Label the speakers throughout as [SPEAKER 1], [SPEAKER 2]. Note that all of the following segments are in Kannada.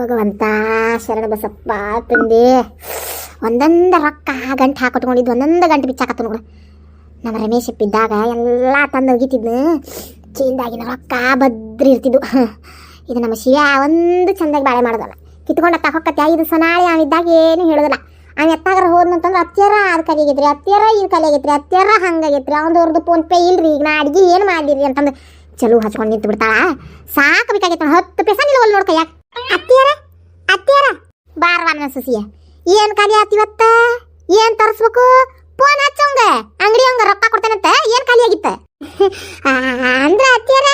[SPEAKER 1] ಭಗವಂತ ಶರಣ ಬಸಪ್ಪ ತಂದೆ ಒಂದೊಂದು ರೊಕ್ಕ ಗಂಟು ಹಾಕೊಟ್ಕೊಂಡಿದ್ದು ಒಂದೊಂದು ಗಂಟೆ ಬಿಚ್ಚಾಕತ್ತ ನೋಡು. ನಮ್ಮ ರಮೇಶ್ ಇದ್ದಾಗ ಎಲ್ಲ ತಂದು ಒಗಿತಿದ್ನು, ಚೀಲ್ದಾಗಿನ ರೊಕ್ಕ ಭದ್ರಿ ಇರ್ತಿದ್ವು. ಇದು ನಮ್ಮ ಶಿವ ಒಂದು ಚಂದಾಗಿ ಬಾಳೆ ಮಾಡೋದಲ್ಲ, ಕಿತ್ಕೊಂಡ ತಗೊಕ್ಕತ್ತೆ. ಇದು ಸನಾಳಿ ಅವಿದ್ದಾಗ ಏನು ಹೇಳೋದಿಲ್ಲ. ಅವ್ನು ಎತ್ತಾಗಾರ ಹೋದ್ನಂತಂದ್ರೆ ಅತ್ಯಾರ ಅದು ಕಲಿಯಾಗೈತ್ರಿ, ಅತ್ಯಾರ ಇದು ಕಲಿಯಾಗೈತ್ರಿ, ಅತ್ಯಾರ ಹಂಗಾಗೈತ್ರಿ, ಅವ್ರದ್ದು ಫೋನ್ ಪೇ ಇಲ್ರಿ, ಈಗ ನಾ ಅಡ್ಗೆ ಏನು ಮಾಡಿರಿ ಅಂತಂದು ಚಲೋ ಹಚ್ಕೊಂಡು ನಿಂತು ಬಿಡ್ತಾಳ. ಸಾಕು ಬೇಕಾಗೈತೆ 10 ಪೈಸಾ ನಿಲ್ವಲ್ಲ ನೋಡ್ಕ. ಯಾಕೆ ಅತ್ಯಾರ ಅತ್ಯಾರ ಬಾರ್ವಾ ನನ್ನ ಸಸಿಯ ಏನು ಖಾಲಿ ಆತಿವತ್ತ, ಏನು ತರಿಸ್ಬೇಕು, ಫೋನ್ ಹಚ್ಚಂಗ ಅಂಗಡಿ ಹಂಗ ರೊಕ್ಕ ಕೊಡ್ತೇನಂತ. ಏನು ಖಾಲಿ ಆಗಿತ್ತ ಅಂದ್ರೆ ಅತ್ಯಾರ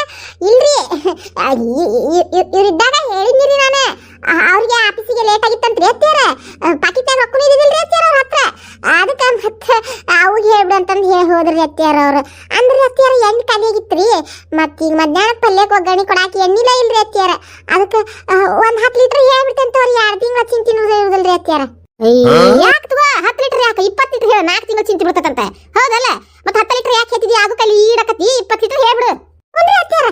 [SPEAKER 1] ಇಲ್ರಿ ಇವ್ರಿದ್ದಾಗ ಹೇಳಿದ್ನಿರಿ ನಾನು, ಅವ್ರಿಗೆ ಆಫೀಸಿಗೆ ಲೇಟ್ ಆಗಿತ್ತಂತ್ರಿ ಅತ್ಯಾರ, ಪಾಕಿಟ್ನಾಗ ರೊಕ್ಕ ಇದ್ದಿಲ್ರಿ ಅತ್ಯಾರ ಅವ್ರ ಹತ್ರ. ಅದಕ್ಕೆ ಮತ್ತೆ ಅವಾಗ ಹೇಳ್ಬಿಡು ಅಂತಂದು ಹೋದ್ರಿ ಅತ್ಯಾರ ಅವ್ರು. ಅಂದ್ರೆ ಅತ್ಯಾರ ಎಣ್ಣೆ ಖಾಲಿ ಆಗಿತ್ರಿ, ಮತ್ತೆ ಈಗ ಮಧ್ಯಾಹ್ನ ಪಲ್ಯಕ್ಕೆ ಒಗ್ಗರಣೆ ಕೊಡಾಕಿ ಎಣ್ಣಿಲ್ಲ ಇಲ್ರಿ ಅತ್ಯಾರ. ಅದಕ್ಕೆ ಒಂದು 10 ಲೀಟರ್ ಹೇಳ್ಬಿಡ್ತಂತವ್ರಿ, 2 ತಿಂಗಳ ಚಿಂತಿ ಇರುದಿಲ್ರಿ ಅತ್ಯಾರ. ಯಾಕೆ ತಗೋ 10 ಲೀಟರ್ ಯಾಕೆ 20 ಲೀಟರ್ ಹೇಳ, 4 ತಿಂಗಳು ಚಿಂತಿ ಬಿಡ್ತಂತೆ ಹೌದಲ್ಲ. ಮತ್ತೆ 10 ಲೀಟರ್ ಯಾಕೆ ಹೇಳ್ತಿದ್ಯಾ, ಅದು ಕಲಿ ಈಡಕತಿ 20 ಲೀಟರ್ ಹೇಳ್ಬಿಡು. ಒಂದ್ರಿ ಅತ್ಯಾರ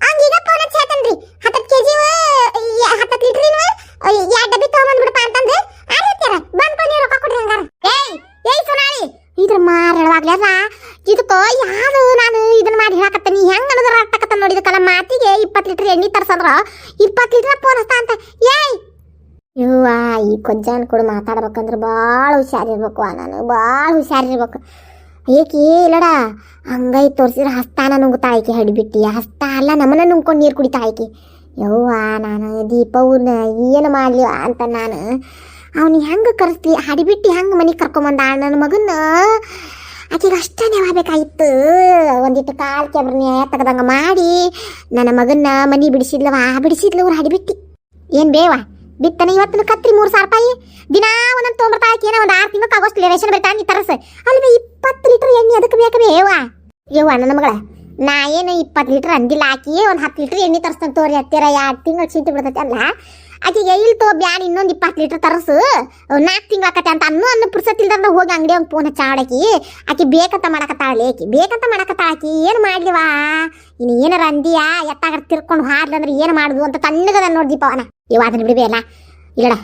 [SPEAKER 1] ಹಂಗೀಗ ಫೋನ್ ಹಚ್ಚಿ ಹೇಳ್ತನ್ರಿ 10 kg 10 ಲೀಟರ್ 2 ಡಬ್ಬಿ ತಗೊಂಡ್ಬಿಡಪ್ಪ ಅಂತಂದ್ರೆ ಆರಿ ಅತ್ಯಾರ ಬಂದ್ಕೊಂಡು ನೀವು ರೊಕ್ಕ ಕೊಡ್ರಿ ಹಂಗಾರ. ಏಯ್ ಸುನಾಳಿ ಇದ್ರ ಮಾರಾಡವಾಗ್ಲಲ್ಲ ಇದಕ್ಕೋ ಯಾರು ನಾನು ಇದನ್ನ ಮಾಡಿ ಹೇಳಕತ್ತೀನಿ ಹೆಂಗ ಅನ್ನೋದ್ರ ಆಗ್ತಕತ್ತ ನೋಡಿ. ಇದಕ್ಕಲ್ಲ ಮಾತಿಗೆ 20 ಲೀಟರ್ ಎಣ್ಣೆ ತರ್ಸಂದ್ರ 20 ಲೀಟರ್ ಫೋನ್ ಹಸ್ತಾ ಅಂತ. ಏಯ್ ಇವ್ವ ಈ ಕೊಜ್ಜಾನ್ ಕೂಡ ಮಾತಾಡ್ಬೇಕಂದ್ರೆ ಭಾಳ ಹುಷಾರಿರ್ಬೇಕು. ನಾನು ಭಾಳ ಹುಷಾರಿರ್ಬೇಕು. ಏಕೆ ಇಲ್ಲಡ ಹಂಗೈ ತೋರಿಸಿದ್ರೆ ಹಸ್ತಾನ ನುಂಗ್ತಾ ಆಯ್ಕೆ ಹಿಡಿಬಿಟ್ಟು, ಹಸ್ತ ಅಲ್ಲ ನಮ್ಮನ್ನ ನುಂಗ್ಕೊಂಡು ನೀರು ಕುಡಿತಾ ಆಯ್ಕೆ. ಯವ್ವ ನಾನು ದೀಪವ್ನ ಏನು ಮಾಡಲಿ ಅಂತ ನಾನು ಅವ್ನಿಗೆ ಹೆಂಗೆ ಕರೆಸ್ತಿ ಹಡಿಬಿಟ್ಟು ಹೆಂಗೆ ಮನೆಗೆ ಕರ್ಕೊಂಬಂದ ನನ್ನ ಮಗನ. ಆಕೆಗೆ ಅಷ್ಟೇ ಬೇಕಾಗಿತ್ತು, ಒಂದಿಟ್ಟು ಕಾಲು ಕೆಬ್ರನ್ನೇ ತೆಗ್ದಂಗೆ ಮಾಡಿ ನನ್ನ ಮಗನ್ನ ಮನೆ ಬಿಡಿಸಿದ್ಲವ ಬಿಡಿಸಿದ್ಲು ಅವ್ರು ಹಡಿಬಿಟ್ಟು. ಏನು ಬೇವ ಬಿತ್ತನೆ ಇವತ್ತು ಕತ್ರಿ 3,000 ರೂಪಾಯಿ ದಿನಾ ಒಂದೊಂದು ತೊಗೊಂಬರ್ತಾ ಏನೋ ಒಂದು 6 ತಿಂಗಳು ಆಗೋಷ್ಟು ರೇಷನ್ ಬರ್ತಾ ನೀ ತರಸ ಅಲ್ಲಿ 20 ಲೀಟರ್ ಎಣ್ಣೆ ಅದಕ್ಕೆ ಬೇಕು ಬೇವ. ಯವ್ವ ನನ್ನ ಮಗಳ ನಾ ಏನು 20 ಲೀಟರ್ ಅಂದಿಲ್ಲ, ಆಕಿ ಒಂದು 10 ಲೀಟರ್ ಎಣ್ಣೆ ತರಿಸ್ತಾನೆ ತೋರಿ ಹತ್ತಿರ 2 ತಿಂಗಳು ಚೀಟಿ ಬಿಡ್ತೈತೆ ಅಲ್ಲ. ಆಕೆಗೆ ಇಲ್ಲಿ ತೋ ಬ್ಯಾಡ ಇನ್ನೊಂದು 20 ಲೀಟರ್ ತರಸು 4 ತಿಂಗಳು ಆಕತ್ತೆ ಅಂತ ಅನ್ನೋ ಪುರ್ಸತ್ತಿಲ್ದಂದ್ರೆ ಹೋಗಿ ಅಂಗಡಿ ಅವ್ನು ಫೋನ್ ಹಚ್ಚಾಡಕಿ. ಆಕಿ ಬೇಕಂತ ಮಾಡಕತ್ತಾಳೆ, ಆಕಿ ಬೇಕಂತ ಮಾಡಕತ್ತಾಳ. ಆಕಿ ಏನು ಮಾಡ್ಲಿವಾ ಇನ್ನು ಏನಾರ ಅಂದಿಯಾ ಎತ್ತಾಗ ತಿರ್ಕೊಂಡು ಹಾಡ್ಲಂದ್ರೆ ಏನು ಮಾಡುದು ಅಂತ ತಣ್ಣಗದ ನೋಡಿ ದೀಪವನ. ಇವ ಅದನ್ನ ಬಿಡಬೇಲ್ಲ ಇಲ್ಲಡ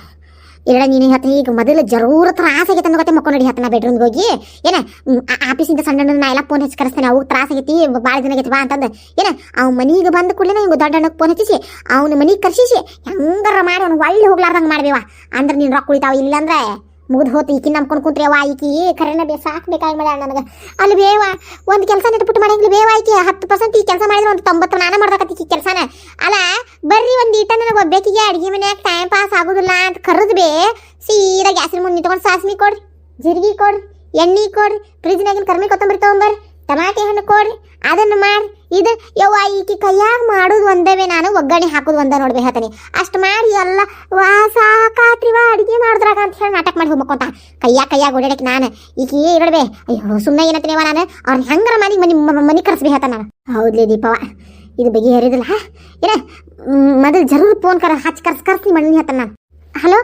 [SPEAKER 1] ಇಲ್ಲಡ ನೀನು ಹೇಳ್ತ ಈಗ ಮೊದಲು ಜರೂರ ತ್ರಾಸ ಆಗೈತೆ ಅನ್ನೋಗತ್ತೆ ಮಕ್ಕಳು ನೋಡಿ ಹತ್ತನ ಬೆಡ್ರೂಮ್ಗೆ ಹೋಗಿ ಏನ ಆಫೀಸಿಂದ ಸಣ್ಣ ನಾ ಎಲ್ಲ ಫೋನ್ ಹಚ್ಚಿ ಕರೆಸ್ತೇನೆ. ಅವು ತ್ರಾಸ ಆಗೈತಿ ಭಾಳ ದಿನ ಆಗೈತಿ ಬಾ ಅಂತಂದು ಏನ ಅವ್ನ ಮನೆಗೆ ಬಂದ ಕೂಡಲೇ ಹಿಂಗೆ ದೊಡ್ಡ ಅಣ್ಣಕ್ಕೆ ಫೋನ್ ಹಚ್ಚಿಸಿ ಅವ್ನ ಮನೆಗೆ ಕರ್ಸಿಸಿ ಹೆಂಗಾರ ಮಾಡಿ ಅವ್ನು ಒಳ್ಳೆ ಹೋಗ್ಲಾರ್ದಂಗೆ ಮಾಡ್ಬೇವ. ಅಂದ್ರೆ ನೀನು ರೊಕ್ಕ ಉಳಿತಾವ, ಇಲ್ಲಾಂದ್ರೆ ಮುಗಿದು ಹೋತು. ಈಕಿ ನಂಬ್ಕೊಂಡು ಕುಂತ್ರಿ ಅವ ಈಕಿ ಕರೆನ ಸಾಕ್ಬೇಕಾಗಿ ಮಾಡ್ಯಾಳ ನನಗೆ. ಅಲ್ಲಿ ಬೇವ ಒಂದು ಕೆಲಸ ನೆಟ್ಬಿಟ್ಟು ಮಾಡಂಗಿಲ್ಲ ಬೇವ. ಆಯ್ಕೆ 10% ಈ ಕೆಲಸ ಮಾಡಿದ್ರೆ ಒಂದು 90 ನಾನೇ ಮಾಡ್ದಕತ್ತಿ ಈ ಕೆಲಸನ ಅಲ್ಲ. ಬರ್ರಿ ಒಂದು ಈಟ ನನಗೆ ಒಬ್ಬೇಕಿಗೆ ಅಡುಗೆ ಮನ್ಯಾಗ ಟೈಮ್ ಪಾಸ್ ಆಗೋದಿಲ್ಲ ಅಂತ ಕರೆದು ಬೇ ಸೀದಾ ಗ್ಯಾಸಿನ ಮುಂದೆ ನಿಂತ್ಕೊಂಡು ಸಾಸ್ಮಿ ಕೊಡ್ರಿ, ಜೀರಿಗೆ ಕೊಡ್ರಿ, ಎಣ್ಣೆ ಕೊಡ್ರಿ, ಫ್ರಿಜ್ನಾಗಿನ ಕರ್ಮಿ ಕೊತ್ತಂಬರಿ ತೊಗೊಂಬರ್ರಿ, ಟಮಾಟೆ ಹಣ್ಣು ಕೊಡ್ರಿ, ಅದನ್ನು ಮಾಡಿ ಇದು ಯವ್ವ ಈಕಿ ಕೈಯಾಗ ಮಾಡೋದು ಒಂದವೇ, ನಾನು ಒಗ್ಗರಣೆ ಹಾಕೋದು ಒಂದ ನೋಡ್ಬೇಕು ಹೇಳ್ತಾನೆ. ಅಷ್ಟು ಮಾಡಿ ಎಲ್ಲ ಸಾಕಾತ್ರಿವ ಅಡುಗೆ ಮಾಡಿದ್ರಾಗ ಅಂತ ಹೇಳಿ ನಾಟಕ ಮಾಡಿ ಹೋಗ್ಬೇಕಂತ ಕೈಯಾಗ ಓಡಾಡಕ್ಕೆ ನಾನು ಈಕಿ ಇರಡ್ಬೇ. ಅಯ್ಯೋ ಸುಮ್ಮನೆ ಏನತ್ತೀವ ನಾನು ಅವ್ರನ್ನ ಹೆಂಗಾರ ಮನೆ ಕರೆಸ್ಬೇಕು ಹೇಳ್ತಾನೆ ನಾನು. ಹೌದ್ಲಿ ದೀಪವ ಇದು ಬಗೆಹರಿದಿಲ್ಲ ಏನ ಮೊದಲು ಜರೂರು ಫೋನ್ ಹಚ್ಚಿ ಕರ್ಸ್ತೀನಿ ಮಣ್ಣಿ ಹೇಳ್ತಾನೆ ನಾನು. ಹಲೋ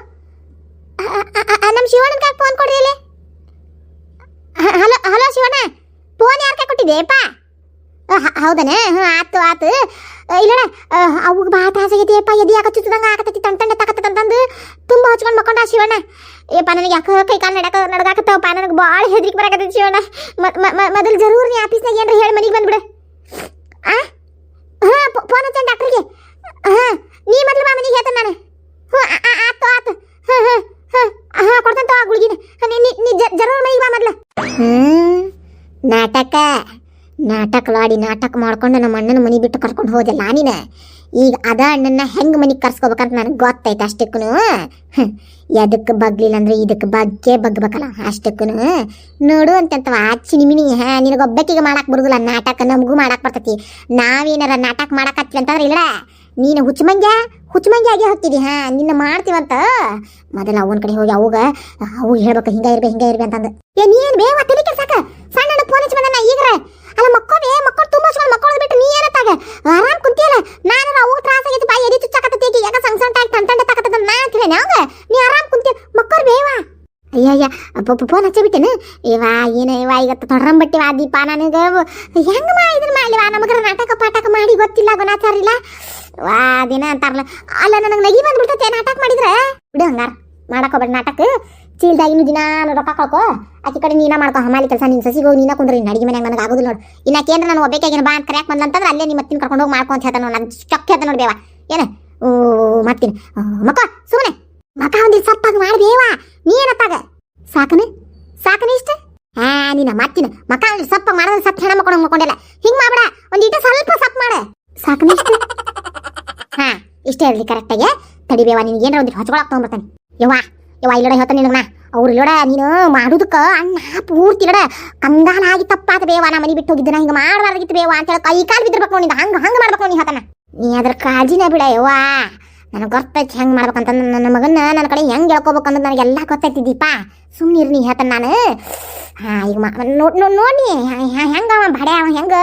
[SPEAKER 1] ನಮ್ಮ ಶಿವಣ್ಣನ ಕೈ ಫೋನ್ ಕೊಡ್ರಿ ಇಲ್ಲಿ. ಹಲೋ ಹಲೋ ಶಿವಣ್ಣ ಫೋನ್ ಯಾರ ಕೈ ಕೊಟ್ಟಿದ್ದೆಪ್ಪ? ಹೌದನೇ ಆತು ಆತು. ಇಲ್ಲಡ ಅವಾಗ ಭಾಳ ತ್ರಾಸಾಗೈತಿಯಪ್ಪ, ಎದೆ ಯಾಕೆ ಚುಚ್ಚದಂಗೆ ಆಗತೈತಿ, ತಂಟಂಡೆ ತಾಕತ್ತಂತಂದು ತುಂಬ ಹಚ್ಕೊಂಡು ಮಕ್ಕೊಂಡ ಶಿವಣ್ಣ. ಏಪ್ಪ ನನಗೆ ಯಾಕೆ ಕೈ ಕಾಲು ನಡಗಾಕತ್ತವಪ್ಪ, ನನಗೆ ಭಾಳ ಹೆದರಿಕೆ ಬರಾಕತ್ತೈತಿ ಶಿವಣ್ಣ. ಮೊದಲು ಜರೂರು ನೀ ಆಫೀಸ್ನಾಗ ಏನ್ರ ಹೇಳಿ ಮನೆಗೆ ಬಂದ್ಬಿಡು. ಹಾಂ ಫೋನ್ ಹಚ್ಚ ಡಾಕ್ಟ್ರಿಗೆ. ಹಾಂ ನೀ ಮೊದಲು ಬಾ ಮನೆಗೆ ಹೇಳ್ತಾನೆ ನಾನು. ಆತು ಆತು ಕೊಡ್ತಂತ ಗುಳಿಗಿನ ನೀ ಜರೂರು ಮನೆಗೆ ಬಾ ಮೊದಲು. ನಾಟಕಲಾಡಿ ನಾಟಕ ಮಾಡ್ಕೊಂಡು ನಮ್ಮ ಅಣ್ಣನ ಮನೆ ಬಿಟ್ಟು ಕರ್ಕೊಂಡು ಹೋದಲ್ಲ ನೀನು. ಈಗ ಅದ ಅಣ್ಣನ ಹೆಂಗೆ ಮನೆಗೆ ಕರ್ಸ್ಕೋಬೇಕಂತ ನನಗೆ ಗೊತ್ತೈತೆ ಅಷ್ಟಕ್ಕೂ. ಎದಕ್ಕೆ ಬಗ್ಲಿಲ್ಲ ಅಂದ್ರೆ ಇದಕ್ಕೆ ಬಗ್ಬೇಕಲ್ಲ ಅಷ್ಟಕ್ಕೂ ನೋಡು ಅಂತಂತವ ಚಿನಿಮಿನಿ. ನಿನಗೊಬ್ಬಕ್ಕಿಗೆ ಮಾಡಕ್ಕೆ ಬರೋದಿಲ್ಲ ನಾಟಕ, ನಮಗೂ ಮಾಡಕ್ಕೆ ಬರ್ತೈತಿ. ನಾವೇನಾರ ನಾಟಕ ಮಾಡಕತ್ತೀವಿ ಅಂತಂದ್ರೆ ಇಲ್ಲ ನೀನು ಹುಚ್ಚಮಂಗ್ಯ ಆಗಿ ಹೋಗ್ತಿದ್ದಿ. ನಿನ್ನ ಮಾಡ್ತೀವಂತ ಮೊದಲು ಅವನ ಕಡೆ ಹೋಗಿ ಅವಾಗ ಹೇಳ್ಬೇಕು ಹಿಂಗ ಇರ್ಬೇ ಅಂತಂದು. ನೀನು ಬೇವ ತಲೆ ಕೆಲ್ಸಾಕ ಸಣ್ಣ ಫೋನ್ ಹಚ್ಚಿ ಬಂದ ಈಗ ಅಲ್ಲ ಮಕ್ಕಳು ತುಂಬ ಮಕ್ಕಳು ಬಿಟ್ಟು ನೀ ಏನತ್ತಾಗ ಆರಾಮ್ ಕುಂತಿಯಲ್ಲ. ನಾನು ಅವು ತ್ರಾಸ ಆಗೈತಿ ಬಾಯಿ ಎದಿ ಚುಚ್ಚಾಕತ್ತೈತಿ ಯಾಕ ಸಂತಾಗಿ ತಂಟಂಡೆ ತಾಕತ್ತದ ನಾ ಅಂತೀನಿ ಅವಂಗ ನೀ ಆರಾಮ್ ಕುಂತಿ ಮಕ್ಕಳು ಬೇವ. ಅಯ್ಯಯ್ಯ ಫೋನ್ ಹಚ್ಚಿಬಿಟ್ಟೇನು ಏವಾ ಏನು ಇವ ಈಗ ತೊಡ್ರಂಬಟ್ಟಿವ ದೀಪ ನನಗೆ ಹೆಂಗೆ ಇದನ್ನ ಮಾಡ್ಲಿವ ನಮಗ್ರ ನಾಟಕ ಪಾಠಕ ಮಾಡಿ ಗೊತ್ತಿಲ್ಲ ಗುಣಾಚಾರ ಇಲ್ಲ. ವಾ ದಿನ ಅಂತಾರಲ್ಲ. ಅಲ್ಲ ನನಗೆ ನಗಿ ಬಂದ್ಬಿಡ್ತೈತೆ ನಾಟಕ ಮಾಡಿದ್ರೆ. ಬಿಡು ಹಂಗಾರ ಮಾಡಕೋಬೇಡ ನಾಟಕ. ಚೀಲ್ದಾಗಿನ ದಿನ ರೊಕ್ಕ ಕಳ್ಕೊ, ಆಕಿ ಕಡೆ ನೀನ ಮಾಡ್ಕೊ ಹಮಾಲಿ ಕೆಲಸ. ನಿನ್ನ ಸಸಿಗೆ ಹೋಗಿ ನೀನ ಕುಂದ್ರಿ ಅಡಿಗೆ ಮನ್ಯಾಗ ನನಗೆ ಆಗೋದಿಲ್ಲ ನೋಡು. ಇನ್ನ ಕೇಂದ್ರ ನಾನು ಒಬ್ಬಾಕಿನ ಬಾ ಅಂತ ಕರ್ಯಾಕ್ ಬಂದಂತಂದ್ರೆ ಅಲ್ಲೇ ನಿಮ್ಮ ಮತ್ತಿನ ಕರ್ಕೊಂಡು ಹೋಗಿ ಮಾಡ್ಕೊ ಅಂತ ಹೇಳ್ತಾನೆ. ನಾನು ಚೊಕ್ಕ ಹೇಳ್ತಾನೆ ನೋಡಿ ಬೇವ ಏನ ಮತ್ತಿನ ಮಕ್ಕ ಸುಮ್ಮನೆ ಮಕ್ಕ ಒಂದಿಟ್ಟು ಸತ್ತಾಗ ಮಾಡ್ಬೇವ. ನೀ ಏನತ್ತಾಗ ಸಾಕನೆ ಇಷ್ಟ. ನೀನ ಮತ್ತಿನ ಮಕ್ಕ ಸಪ್ಪ ಮಾಡಿದ್ರೆ ಸತ್ ಹೆಣ ಮಕ್ಕೊಂಡಿಲ್ಲ. ಹಿಂಗ್ ಮಾಡ್ಬೇಡ, ಒಂದಿಟ ಸ್ವಲ್ಪ ಸಪ್ ಮಾಡ ಸಾಕನೆ ಇಷ್ಟ. ಇಷ್ಟೇ ಇರಲಿ ಕರೆಕ್ಟಾಗಿ. ತಡಿಬೇವ ನಿನ್ಗೆ ಏನಾರ ಒಂದಿಟ್ಟು ಹೊಚ್ಕೊಳಕ್ ತಗೊಂಡ್ಬರ್ತಾನೆ. ಯವ್ವ ಇಲ್ಲೋಡ ಹೇಳ್ತಾನೆ ನಿನಗ. ಅವ್ರು ಇಲ್ಲೋಡ ನೀನು ಮಾಡುದಕ್ಕ ಅಣ್ಣ ಪೂರ್ತಿ ಇಲ್ಲಡ ಕಂಗಾಲ ಆಗಿ ತಪ್ಪಾತ ಬೇವ. ನಾ ಮನಿ ಬಿಟ್ಟು ಹೋಗಿದ್ದ ಹಿಂಗ ಮಾಡಬಾರ್ದಿತ್ತು ಬೇವ ಅಂತ ಹೇಳಿ ಕೈ ಕಾಲು ಬಿದ್ದಿರ್ಬೇಕು ನೋಡಿ. ಹಂಗ ಮಾಡ್ಬೇಕು ನೀ ಹೇಳ್ತಾನ. ನೀ ಅದ್ರ ಕಾಳಜಿನ ಬಿಡ ಯವ್ವ. ನನಗೆ ಗೊತ್ತೈತಿ ಹೆಂಗ್ ಮಾಡ್ಬೇಕಂತ. ನನ್ನ ಮಗನ ನನ್ನ ಕಡೆ ಹೆಂಗ್ ಹೇಳ್ಕೋಬೇಕು ಅನ್ನೋದು ನನಗೆಲ್ಲ ಗೊತ್ತೈತಿ ದೀಪ. ಸುಮ್ಮನಿರ್ ನೀ ಹೇಳ್ತಾನ ನಾನು. ಈಗ ನೋಡಿ ಹೆಂಗ ಬಡೆ ಹೆಂಗ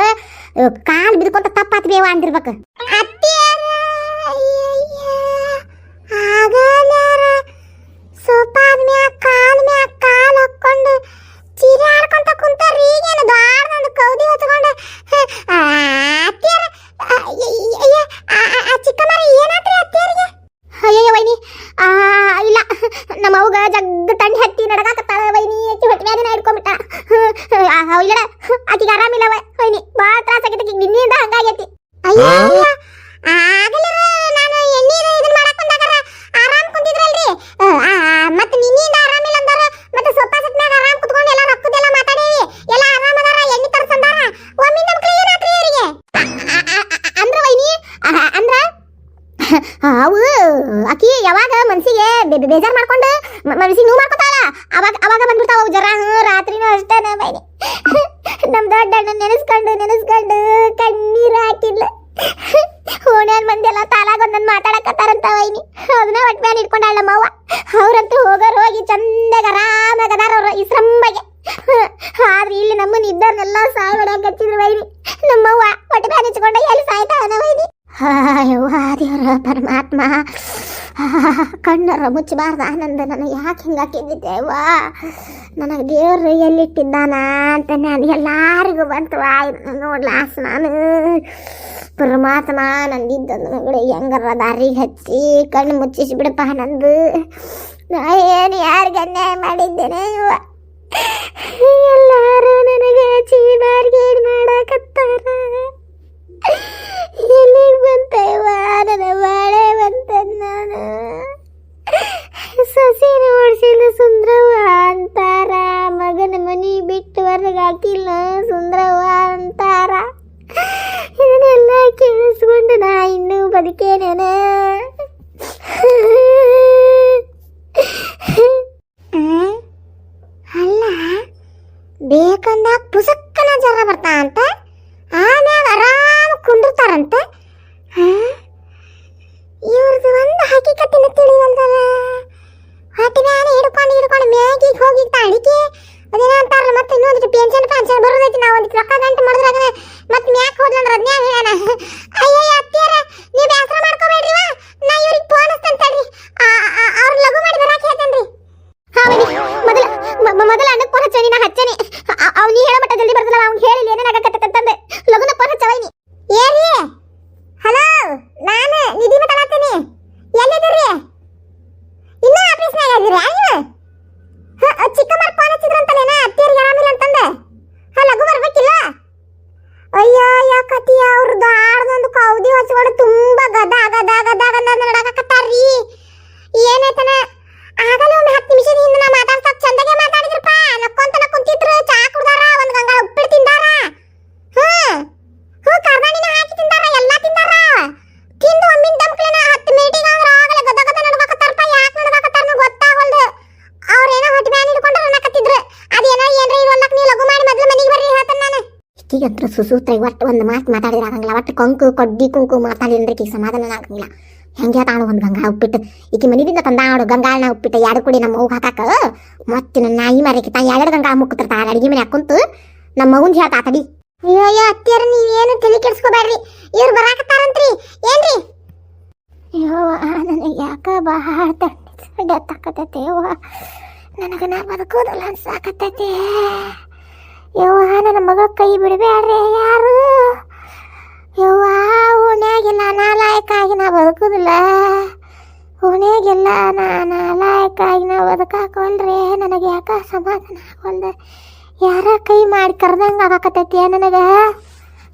[SPEAKER 1] ಕಾಲು ಬಿದ್ಕೊಂತ ತಪ್ಪಾತ ಬೇವ ಅಂದಿರ್ಬೇಕು. ಸೋಪಾದ ಮ್ಯಾಗ ಕಾಲ್ ಹಾಕೊಂಡು ಚೀರಾಡ್ಕೊಂತ ಕುಂತಾರ್ರಿ. ಈಗೇನು ದಾರ್ದಂದು ಕೌದಿ ಹೊತ್ಕೊಂಡು ಚಿಕ್ಕಮ್ಮರ ಏನಾತ್ರಿ ಅತ್ತೇರಿಗೆ? ಅಯ್ಯಯ್ಯ ವೈನಿ ಇಲ್ಲ ನಮ್ಮ ಅವ್ಗ ಜಗ್ಗ ತಂಡಿ ಹತ್ತಿ ನಡಗಾಕತ್ತಾಳ ವೈನಿ. ಆಕಿ ಹೊಟ್ಟೆ ಮ್ಯಾಗಿನ ಹಿಡ್ಕೊಂಡ್ಬಿಟ್ಟ. ಇಲ್ಲಡ ಆಕಿಗೆ ಆರಾಮಿಲ್ಲ ವೈನಿ. ಭಾಳ ತ್ರಾಸ ಆಗೈತಿ ನಿನ್ನಿಂದ ಹಂಗಾಗೈತಿ. ಅಯ್ಯೋ ಆಗಲಿರ ನಾನು ಎಣ್ಣೀರು ಇದನ್ನ ಮಾಡಕ್ ಬಂದಾಗ ಆರಾಮ್ ಕುಂತಿದ್ರಲ್ರಿ. ಮತ್ತೆ ನಿನ್ನಿಂದ ಆರಾಮಿಲ್ಲ ಅಂದಾರ. ಮತ್ತೆ ಸೊಪ್ಪ ಸತ್ನಾಗ ಆರಾಮ್ ಕುತ್ಕೊಂಡು ಎಲ್ಲ ರೊಕ್ಕದೆಲ್ಲ ಮಾತಾಡೇವಿ. ಎಲ್ಲ ಆರಾಮ್ ಅದಾರ, ಎಣ್ಣೆ ತರ್ಸಂದಾರ. ಒಮ್ಮೆ ನಮ್ಮ ಕೈ ಏನಾತ್ರಿ ಇವರಿಗೆ ಅಂದ್ರ ವೈನಿ ಅಂದ್ರ ಅವು ಆಕಿ ಯಾವಾಗ ಮನ್ಸಿಗೆ ಬೇಜಾರ್ ಮಾಡ್ಕೊಂಡು ಮನಸ್ಸಿಗೆ ನೋವು ಮಾಡ್ಕೊತಾಳ ಅವಾಗ ಬಂದ್ಬಿಡ್ತಾವ ಅವು ಜರ. ರಾತ್ರಿನೂ ಅಷ್ಟೇನ ಬೈನಿ. ನಮ್ ದೊಡ್ಡ ಅಣ್ಣ ನೆನೆಸ್ಕೊಂಡು ಕಣ್ಣೀರ್ ಹಾಕಿಲ್ಲ. ಓಣ್ಯಾನ್ ಮಂದಿ ಎಲ್ಲ ತಾಲಾಗೊಂದನ್ ಮಾತಾಡಕತ್ತಾರಂತ ವೈನಿ. ಅದನ್ನ ಒಟ್ ಮ್ಯಾಲ ಇಟ್ಕೊಂಡಾಳ ನಮ್ಮವ್ವ. ಅವ್ರಂತೂ ಹೋಗಿ ಚಂದಾಗ ಆರಾಮಾಗ ಅದಾರ ಅವ್ರ ಇಸ್ರಂಬಗೆ. ಆದ್ರೆ ಇಲ್ಲಿ ನಮ್ಮನ್ನ ಇದ್ದವ್ರನ್ನೆಲ್ಲ ಸಾಯ್ ಹೊಡ್ಯಾಕ ಹಚ್ಚಿದ್ರು ವೈನಿ. ನಮ್ಮವ್ವ ಹೊಟ್ಟೆ ಮ್ಯಾಲ ಹಚ್ಕೊಂಡ ಎಲ್ಲಿ ಸಾಯ್ತಾಳನ ವೈನಿ. ಯವ್ವ ದೇವ್ರ ಪರಮಾತ್ಮ ಕಣ್ಣರ ಮುಚ್ಚಬಾರ್ದ ಆನಂದ. ನನಗೆ ಯಾಕೆ ಹಿಂಗಾಕಿದ್ದಿದ್ದೇವ? ನನಗೆ ದೇವ್ರು ಎಲ್ಲಿಟ್ಟಿದ್ದಾನ ಅಂತ ನಾನು ಎಲ್ಲಾರಿಗೂ ಬಂತು ನೋಡ್ಲಾಸ್. ನಾನು ಪರಮಾತ್ಮ ನಂದಿದ್ದ ಮಗಳು ಹೆಂಗಾರ ದಾರಿಗೆ ಹಚ್ಚಿ ಕಣ್ಣು ಮುಚ್ಚಿಸಿ ಬಿಡಪ್ಪ ನಂದು. ನಾ ಏನು ಯಾರಿಗೆ ಅನ್ಯಾಯ ಮಾಡಿದ್ದೇನೆ ಇವ? ಎಲ್ಲಾರು ನನಗೆ ಚೀಮಾರ್ಗೆ ಏನು ಮಾಡಾಕತ್ತಾರ. ಎಲ್ಲಿಗೆ ಬಂತೇವ ನನ್ನ ಬಾಳೆ ಬಂತ. ನಾನು ಸಸಿ ನೋಡ್ಸಿಲ್ಲ ಸುಂದ್ರವ್ವ ಅಂತಾರ. ಮಗನ ಮನಿ ಬಿಟ್ಟು ಹೊರಗಾಕಿಲ್ಲ ಸುಂದ್ರವ್ವ ಅಂತಾರ. ಇದನ್ನೆಲ್ಲ ಕೇಳಿಸ್ಕೊಂಡು ನಾ ಇನ್ನೂ ಬದುಕೇನೇನ? ಅಲ್ಲ ಬೇಕಂದಾಗ ಪುಸಕ್ಕನ ಜ್ವರ ಬರ್ತಾ ಅಂತ ಆಮ್ಯಾಗ ಆರಾಮ ಕುಂದಿರ್ತಾರಂತ. ಇವ್ರದ್ದು ಒಂದು ಹಕ್ಕಿಕತ್ತಿನ ತಿಳಿವಲ್ದಲ್ಲ. ಹೊಟ್ಟೆ ಮ್ಯಾಲೆ ಹಿಡ್ಕೊಂಡು ಮ್ಯಾಗಿಗೆ ಹೋಗಿತ್ತ ಅಡಿಕೆ ಅದೇನ ಅಂತಾರಲ್ಲ. ಮತ್ತೆ ಇನ್ನೊಂದಿಟ್ಟು ಪೆನ್ಷನ್ ಬರೋದೈತಿ. ನಾವು ಒಂದಿಟ್ಟು ರೊಕ್ಕ ಗಂಟು ಮಾಡಿದ್ರಾಗ ಮತ್ತೆ ಮ್ಯಾಕ್ ಹೋದ್ಲಂದ್ರ ಅದ್ನ್ಯಾಗ ಹೇಳಣ. ಅಯ್ಯಯ್ಯ ಅತ್ತಿಯರ ನೀವು ಬೇಸರ ಮಾಡ್ಕೋಬೇಡ್ರಿವ. ನಾ ಇವ್ರಿಗೆ ಫೋನ್ ಹಚ್ತೇನೆ ತಡ್ರಿ. ಅವ್ರು ಲಘು ಮಾಡಿ ಬರಾಕ ಹೇಳ್ತೇನ್ರಿ. ಮೊದಲ ಅಣ್ಣಕ್ಕೆ ಫೋನ್ ಹಚ್ಚನಿ. ನಾ ಹಚ್ಚನಿ ಅವ್ನಿ ಹೇಳೋ ಮಟ್ಟ ಜಲ್ದಿ ಬರ್ತಲ್ಲ. ಅವ್ನಿಗೆ ಹೇಳಿಲ್ಲ ಏನೇನಾಗತ್ತಂತಂದೆ ಲಘುನ ಫೋನ್ ಹಚ್ಚವೈನಿ. ಏರಿ ಹಲೋ, ನಾನು ನಿಧಿ ಮಾತಾಡ್ತೀನಿ. ಎಲ್ಲಿದ್ದೀರಿ? ಇನ್ನೂ ಆಫೀಸ್ನಾಗ ಇದ್ದೀರಿ ನೀವು? ಚಿಕ್ಕಮ್ಮರ ಫೋನ್ ಹಚ್ಚಿದ್ರಂತಲೇನ ಅತ್ತಿಯರಿಗೆ ಆರಾಮಿಲ್ಲ ಅಂತಂದೆ. ಲಘು ಬರ್ಬೇಕಿಲ್ಲ? ಅಯ್ಯೋ ಯಾಕತಿ ಅವ್ರದ್ದು ಆಡ್ದೊಂದು ಕೌದಿ ಹಚ್ಕೊಂಡು ತುಂಬಾ ಗದ ನಡಕತ್ತಾರ್ರಿ. ಏನಾಯ್ತನ ಆಗಲೇ ಒಂದು 10 ನಿಮಿಷದಿಂದ ನಾ ಮಾತಾಡ್ತಾ ಚಂದಗೆ ಮಾತಾಡಿದ್ರಪ್ಪ. ನಕ್ಕೊಂತ ಕುಂತಿದ್ರು. ಚಾ ಕುಡ್ದಾರ, ಒಂದು ಗಂಗಾ ಉಪ್ಪಿಟ್ಟು ತಿಂದಾರ. ಕರ್ದಾಣಿನ ಹಾಕಿ ತಿಂದಾರ, ಎಲ್ಲ ತಿಂದಾರ. ತಿಂದು ಒಮ್ಮಿನ ದಮ್ಕಲೇನ 10 ಮಿನಿಟಿಗೆ ಅಂದ್ರೆ ಆಗಲೇ ಗದ ನಡ್ಕತ್ತಾರಪ್ಪ. ಯಾಕೆ ನಡ್ಕತ್ತಾರ ಗೊತ್ತಾಗಲ್ದು. ಅವ್ರೇನೋ ಹೊಟ್ಟೆ ಮ್ಯಾಲ ಹಿಡ್ಕೊಂಡ್ರ ಅನ್ನಕತ್ತಿದ್ರು. ಅದೇನೋ ಏನ್ರಿ ಇರಲ್ಲಕ್ ನೀವು ಲಘು ಮಾಡಿ ಮೊದಲು ಮನೆಗೆ ಬರ್ರಿ ಹೇಳ್ತಾನೆ ನಾನು. ಈಗಂತೂ ಸುಸೂತ್ರ ಒಟ್ಟು ಒಂದು ಮಾತು ಮಾತಾಡಿದ್ರೆ ಆಗಂಗಿಲ್ಲ. ಒಟ್ಟು ಕುಂಕು ಮಾತಾಡಿದ್ರೆ ಈಗ ಸಮಾಧಾನ ಆಗಂಗಿಲ್ಲ. ಹೆಂಗೆ ತಾಳು ಒಂದು ಗಂಗಾ ಉಪ್ಪಿಟ್ಟು ಈಕಿ ಮನಿದಿಂದ ತಂದಾಡು ಗಂಗಾಳನ ಉಪ್ಪಿಟ್ಟು 2 ಕುಡಿ ನಮ್ಮ ಮಗು ಹಾಕಾಕ. ಮತ್ತೆ ನನ್ನ ನಾಯಿ ಮಾರಕ್ಕೆ ತಾ 2 ಗಂಗಾ ಮುಕ್ಕತಿರ್ತಾಳ ಅಡಿಗೆ ಮನೆ ಹಾಕುಂತು. ನಮ್ಮ ಮಗುಂದು ಹೇಳ್ತಾ ತಡಿ. ಅಯ್ಯೋ ಅತ್ತಿಯರ ನೀವೇನು ತಲೆ ಕೆಡಿಸ್ಕೋಬೇಡ್ರಿ. ಇವ್ರು ಬರಾಕತ್ತಾರಂತ್ರಿ. ಏನ್ರಿ? ಅಯ್ಯೋ ನನಗೆ ಯಾಕ ಭಾಳ ತಕ್ಕತೈತೆ ಯವ್ವ. ನನಗೆ ನಾ ಬದುಕೋದಲ್ಲ ಅನ್ಸಾಕತ್ತೈತೆ ಯವ್ವ. ನನ್ನ ಮಗಳ ಕೈ ಬಿಡಬೇಡ್ರಿ ಯಾರು. ಯವ್ವ ಓಣ್ಯಾಗೆಲ್ಲ ನಾಲಾಯಕ್ಕಾಗಿ ನಾ ಬದುಕುದಿಲ್ಲ. ಓಣ್ಯಾಗೆಲ್ಲ ನಾಲಾಯಕ್ಕಾಗಿ ನಾ ಬದುಕಾಕೊಲ್ರಿ. ನನಗೆ ಯಾಕ ಸಮಾಧಾನ ಆಗೋಲ್ದ. ಯಾರ ಕೈ ಮಾಡಿ ಕರ್ದಂಗ ಆಗಾಕತ್ತೈತಿ ನನಗ.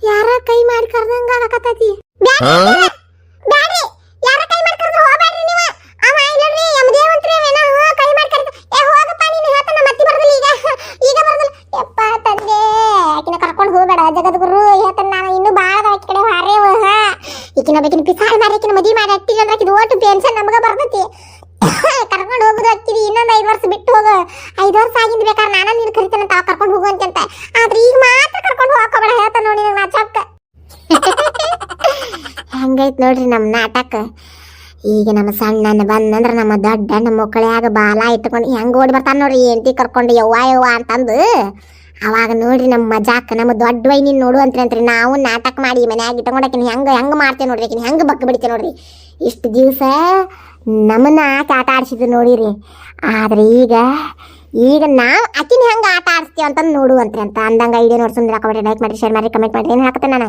[SPEAKER 1] ಯಾರ ಕೈ ಮಾಡಿ ಕರ್ದಂಗ ಆಗಾಕತ್ತೈತಿ. ಬ್ಯಾಡ್ರಿ ಯಾರ ಕೈ ಮಾಡಿ ಕರ್ದ್ರು ಹೋಗ್ಬ್ಯಾಡ್ರಿ ನೀವು. ಅವ ಇಲ್ಲರಿ ಯಮದೇವಂತ್ರಿ ಅವೇನ ಕೈ ಮಾಡಿ ಕರ್ದ. ಹೋಗಪ್ಪ ನೀನು ಹೇಳ್ತಾನ ಮತ್ತೆ ಬರ್ದಲ್ಲ ಈಗ ಬರ್ದಲ್ಲ. ಯಪ್ಪ ತಂದೆ ಆಕಿನ ಕರ್ಕೊಂಡು ಹೋಗ್ಬೇಡ ಜಗದ್ಗುರು ಹೇಳ್ತಾನ. ನಾನು ಇನ್ನೂ ಬಾಳ ಆಕಿ ಕಡೆ ಹಾರೇವ ಈಕಿನ ಬೇಕಿನ ಪಿಸಾಳ ಮಾರಿ ಆಕಿನ ಮದುವೆ ಮಾಡಿ ಹಟ್ಟಿಲ್ಲ ಅಂದ್ರೆ ಆಕಿದ ಓಟು ಪೆನ್ಷನ್ ನಮಗ ಬರ್ತೈತಿ. ಕರ್ಕೊಂಡು ಹೋಗುದು ಹಕ್ಕಿದಿ. ಇನ್ನೊಂದು 5 ವರ್ಷ ಬಿಟ್ಟು ಹೋಗು. 5 ವರ್ಷ ಆಗಿಂದ ಬೇಕಾದ್ರೆ ನಾನು ನೀನು ಕರಿತೇನೆ ಅಂತ ಕರ್ಕೊಂಡು ಹೋಗು ಅಂತ. ಆದ್ರೆ ಈಗ ಮಾತ್ರ ಕರ್ಕೊಂಡು ಹೋಗ್ಕೋಬೇಡ ಹೇಳ್ತಾನ ನೋಡಿ ನಂಗೆ ನಾಚಕ್ಕ. ಹಂಗೈತ್ ನೋಡ್ರಿ ನಮ್ಮ ನಾಟಕ. ಈಗ ನಮ್ಮ ಸಣ್ಣ ಬಂದಂದ್ರೆ ನಮ್ಮ ದೊಡ್ಡ ನಮ್ಮ ಮಕ್ಕಳ್ಯಾಗ ಬಾಲ ಇಟ್ಕೊಂಡು ಹೆಂಗೆ ಓಡಿ ಬರ್ತಾನೆ ನೋಡ್ರಿ ಹೆಂಡತಿ ಕರ್ಕೊಂಡು ಯವ್ವ ಅಂತಂದು. ಅವಾಗ ನೋಡ್ರಿ ನಮ್ಮ ಮಜಾಕ್ ನಮ್ಮ ದೊಡ್ಡ ವೈನಿ ನೋಡು ಅಂತ್ರಿ ನಾವು ನಾಟಕ ಮಾಡಿ ಮನ್ಯಾಗ ಇಟ್ಕೊಂಡಾಕಿನ ಹೆಂಗೆ ಮಾಡ್ತೇವೆ ನೋಡ್ರಿ. ಆಕಿನ ಹೆಂಗೆ ಬಕ್ಕ ಬಿಡ್ತೇವೆ ನೋಡ್ರಿ. ಇಷ್ಟು ದಿವಸ ನಮ್ಮನ್ನ ಆಟ ಆಡಿಸಿದ್ರು ನೋಡಿರಿ. ಆದ್ರೆ ಈಗ ನಾವು ಆಕಿನ ಹೆಂಗೆ ಆಟ ಆಡಿಸ್ತೀವಿ ಅಂತಂದು ನೋಡುವಂತ್ರಿ ಅಂತ ಅಂದಂಗೆ ಐಡಿಯಾ ನೋಡಿ ಸುಮ್ಮನೆ ಹಾಕೋಬೇಡಿ. ಲೈಕ್ ಮಾಡಿ, ಶೇರ್ ಮಾಡಿ, ಕಮೆಂಟ್ ಮಾಡಿ. ಏನು ಹಾಕತ್ತೆ ನಾನು